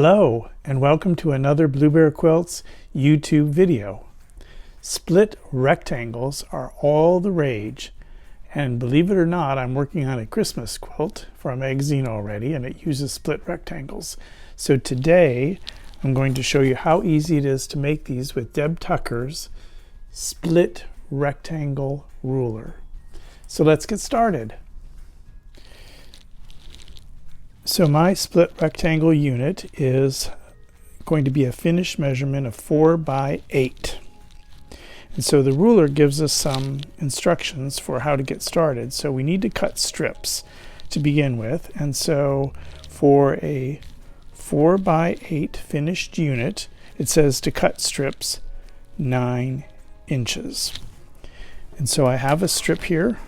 Hello, and welcome to another Blue Bear Quilts YouTube video. Split rectangles are all the rage, and believe it or not, I'm working on a Christmas quilt for a magazine already, and it uses split rectangles. So today, I'm going to show you how easy it is to make these with Deb Tucker's split rectangle ruler. So let's get started. So my split rectangle unit is going to be a finished measurement of 4 by 8. And so the ruler gives us some instructions for how to get started. So we need to cut strips to begin with. And so for a 4 by 8 finished unit, it says to cut strips 9 inches. And so I have a strip here.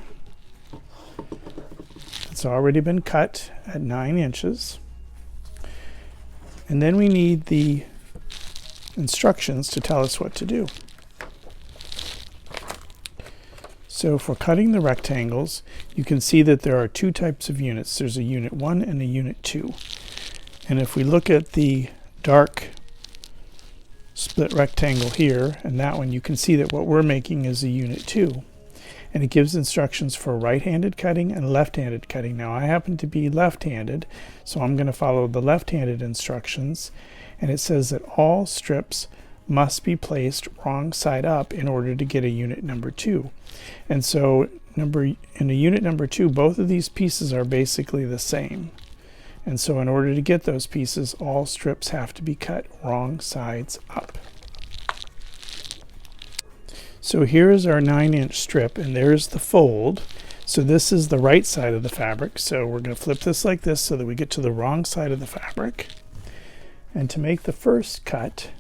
It's already been cut at 9 inches. And then we need the instructions to tell us what to do. So for cutting the rectangles, you can see that there are two types of units. There's a unit 1 and a unit 2. And if we look at the dark split rectangle here and that one, you can see that what we're making is a unit 2. And it gives instructions for right-handed cutting and left-handed cutting. Now I happen to be left-handed, so I'm going to follow the left-handed instructions. And it says that all strips must be placed wrong side up in order to get a unit number 2. And so in a unit number 2, both of these pieces are basically the same. And so in order to get those pieces, all strips have to be cut wrong sides up. So here is our 9-inch strip, and there's the fold. So this is the right side of the fabric. So we're going to flip this like this so that we get to the wrong side of the fabric. And to make the first cut,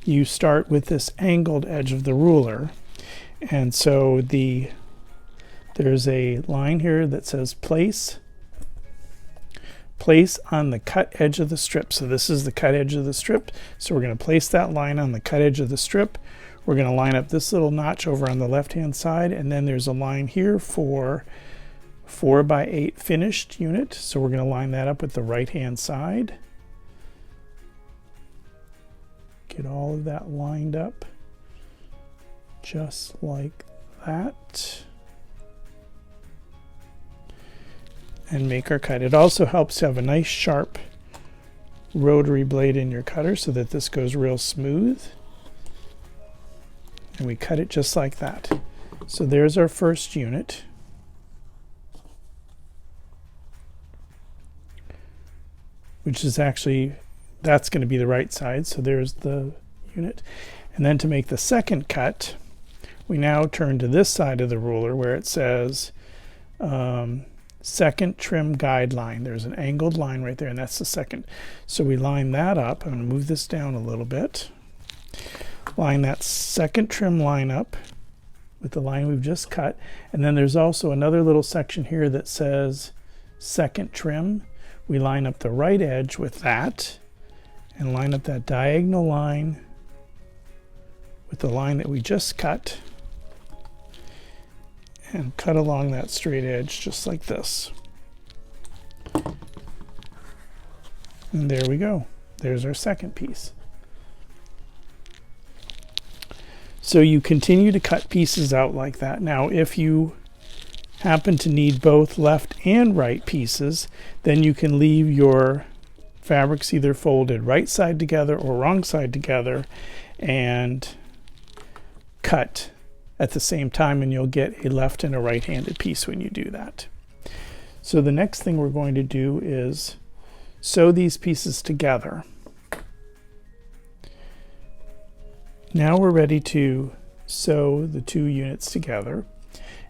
you start with this angled edge of the ruler. And so there's a line here that says place on the cut edge of the strip. So this is the cut edge of the strip. So we're going to place that line on the cut edge of the strip. We're going to line up this little notch over on the left-hand side, and then there's a line here for 4 by 8 finished unit. So we're going to line that up with the right-hand side. Get all of that lined up just like that. And make our cut. It also helps to have a nice sharp rotary blade in your cutter so that this goes real smooth. And we cut it just like that. So there's our first unit. Which is actually, that's going to be the right side. So there's the unit. And then to make the second cut, we now turn to this side of the ruler where it says second trim guideline. There's an angled line right there, and that's the second. So we line that up. I'm going to move this down a little bit. Line that second trim line up with the line we've just cut, and then there's also another little section here that says second trim. We line up the right edge with that and line up that diagonal line with the line that we just cut and cut along that straight edge just like this. And there we go. There's our second piece. So you continue to cut pieces out like that. Now, if you happen to need both left and right pieces, then you can leave your fabrics either folded right side together or wrong side together and cut at the same time, and you'll get a left and a right-handed piece when you do that. So the next thing we're going to do is sew these pieces together. Now we're ready to sew the two units together.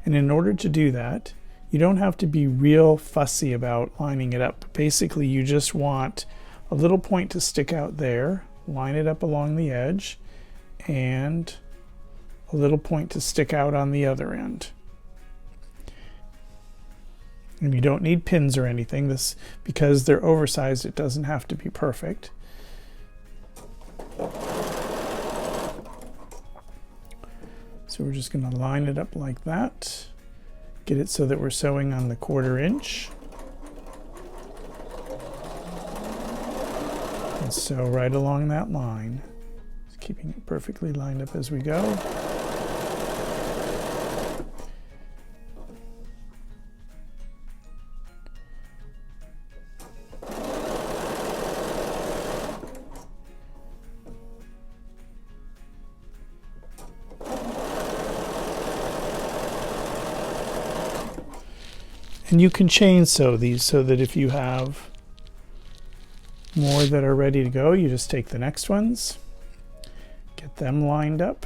And in order to do that, you don't have to be real fussy about lining it up. Basically, you just want a little point to stick out there, line it up along the edge, and a little point to stick out on the other end. And you don't need pins or anything. This, because they're oversized, it doesn't have to be perfect. So we're just going to line it up like that. Get it so that we're sewing on the 1/4 inch. And so right along that line, just keeping it perfectly lined up as we go. And you can chain sew these so that if you have more that are ready to go, you just take the next ones, get them lined up.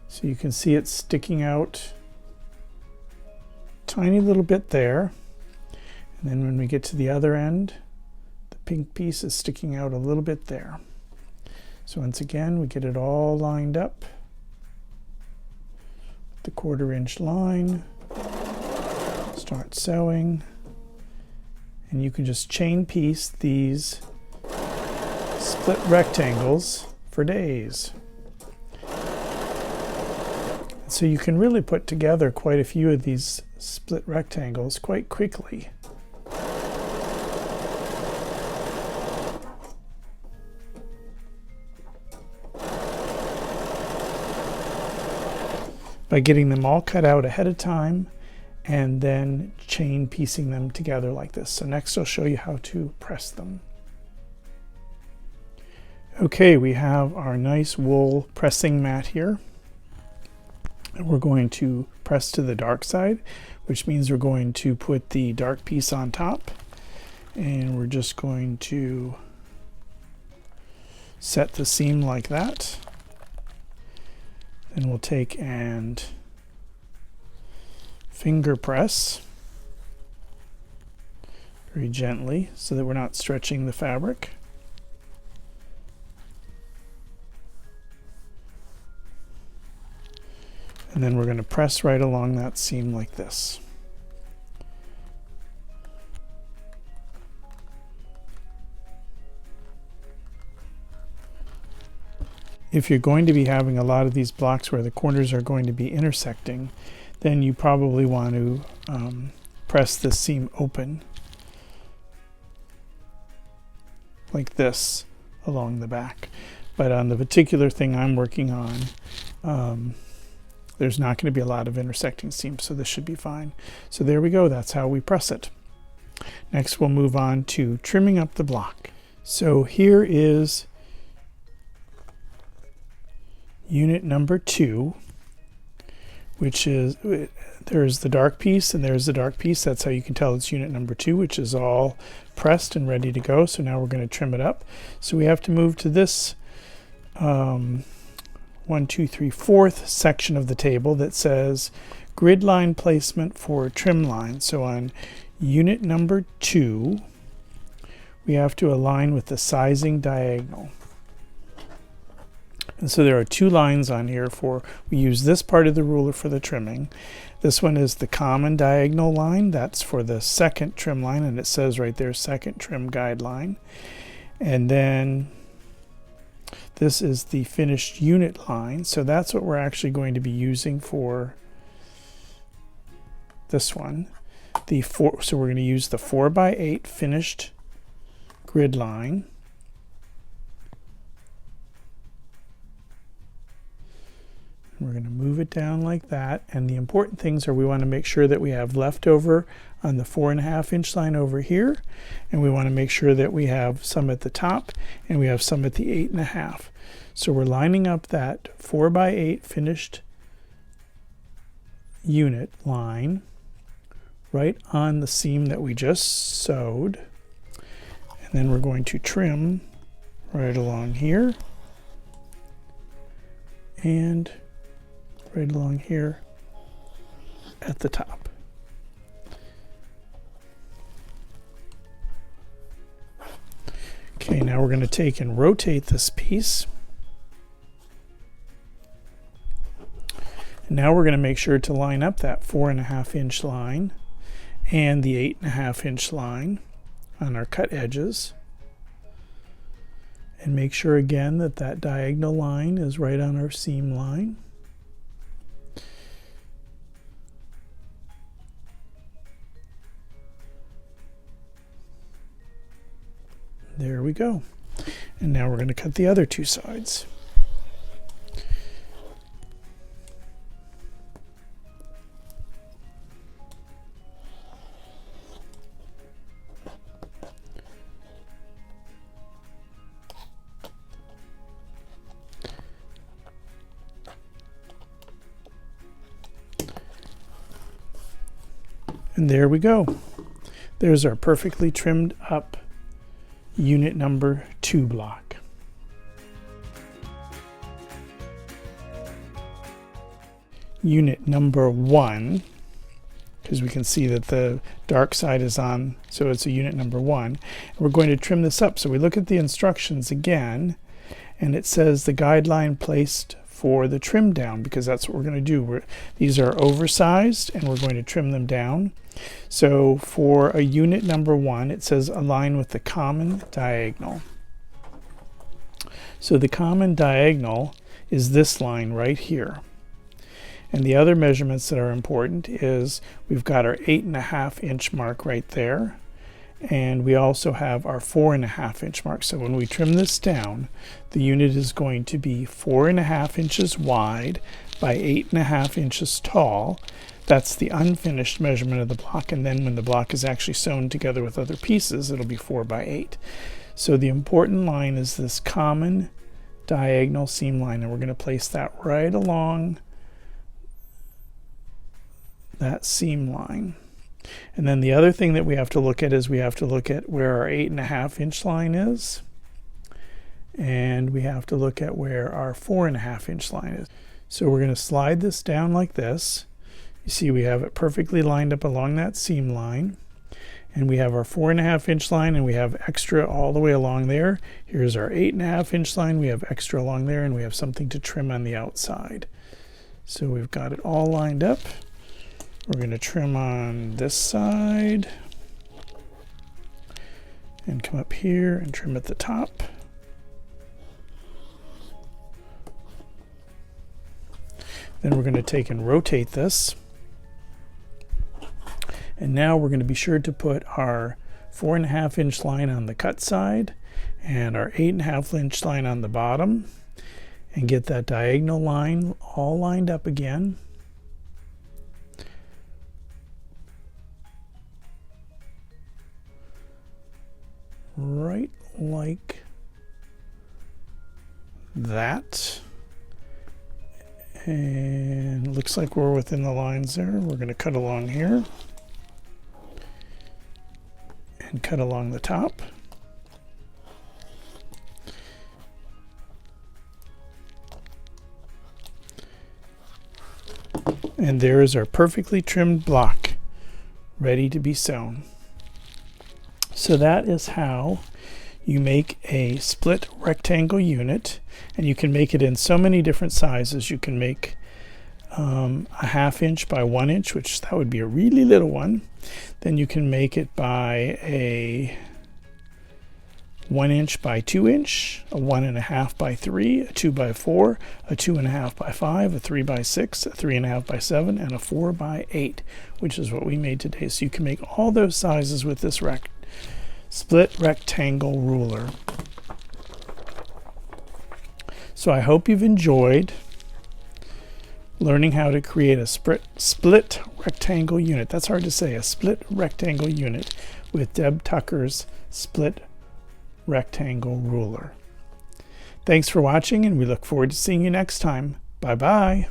So you can see it's sticking out a tiny little bit there. And then when we get to the other end, the pink piece is sticking out a little bit there. So once again, we get it all lined up. The 1/4 inch line, start sewing, and you can just chain piece these split rectangles for days. So you can really put together quite a few of these split rectangles quite quickly. By getting them all cut out ahead of time and then chain piecing them together like this. So next I'll show you how to press them. Okay, we have our nice wool pressing mat here. And we're going to press to the dark side, which means we're going to put the dark piece on top. And we're just going to set the seam like that. Then we'll take and finger press very gently so that we're not stretching the fabric. And then we're going to press right along that seam like this. If you're going to be having a lot of these blocks where the corners are going to be intersecting, then you probably want to press the seam open like this along the back. But on the particular thing I'm working on, there's not going to be a lot of intersecting seams, so this should be fine. So there we go, that's how we press it. Next we'll move on to trimming up the block. So here is unit number 2, which is, there's the dark piece and there's the dark piece. That's how you can tell it's unit number 2, which is all pressed and ready to go. So now we're going to trim it up. So we have to move to this 1, 2, 3, 4th section of the table that says grid line placement for trim line. So on unit number 2, we have to align with the sizing diagonal. And so there are 2 lines on here for, we use this part of the ruler for the trimming. This one is the common diagonal line. That's for the 2nd trim line, and it says right there, 2nd trim guideline. And then this is the finished unit line. So that's what we're actually going to be using for this one. So we're going to use the 4x8 finished grid line. We're going to move it down like that, and the important things are we want to make sure that we have leftover on the 4.5 inch line over here, and we want to make sure that we have some at the top and we have some at the 8.5. So we're lining up that 4x8 finished unit line right on the seam that we just sewed, and then we're going to trim right along here and right along here at the top. Okay, now we're going to take and rotate this piece. And now we're going to make sure to line up that 4.5 inch line and the 8.5 inch line on our cut edges. And make sure again that that diagonal line is right on our seam line. we go. And now we're going to cut the other two sides. And there we go. There's our perfectly trimmed up unit number 2 block. Unit number 1, because we can see that the dark side is on, so it's a unit number 1. And we're going to trim this up. So we look at the instructions again, and it says the guideline placed for the trim down, because that's what we're going to do. These are oversized and we're going to trim them down. So for a unit number 1, it says align with the common diagonal. So the common diagonal is this line right here. And the other measurements that are important is we've got our 8.5 inch mark right there. And we also have our 4.5 inch mark. So when we trim this down, the unit is going to be 4.5 inches wide by 8.5 inches tall. That's the unfinished measurement of the block. And then when the block is actually sewn together with other pieces, it'll be 4 by 8. So the important line is this common diagonal seam line. And we're going to place that right along that seam line. And then the other thing that we have to look at is we have to look at where our 8.5 inch line is, and we have to look at where our 4.5 inch line is. So we're going to slide this down like this. You see we have it perfectly lined up along that seam line, and we have our 4.5 inch line, and we have extra all the way along there. Here's our 8.5 inch line, we have extra along there, and we have something to trim on the outside. So we've got it all lined up. We're going to trim on this side and come up here and trim at the top. Then we're going to take and rotate this. And now we're going to be sure to put our 4.5 inch line on the cut side and our 8.5 inch line on the bottom, and get that diagonal line all lined up again. Right like that. And it looks like we're within the lines there. We're going to cut along here and cut along the top. And there is our perfectly trimmed block ready to be sewn. So that is how you make a split rectangle unit, and you can make it in so many different sizes. You can make a 1/2 inch by 1 inch, which that would be a really little one. Then you can make it by a 1 inch by 2 inch, a 1.5 by 3, a 2 by 4, a 2.5 by 5, a 3 by 6, a 3.5 by 7, and a 4 by 8, which is what we made today. So you can make all those sizes with this split rectangle ruler. So I hope you've enjoyed learning how to create a split rectangle unit. That's hard to say, a split rectangle unit with Deb Tucker's split rectangle ruler. Thanks for watching, and we look forward to seeing you next time. Bye-bye.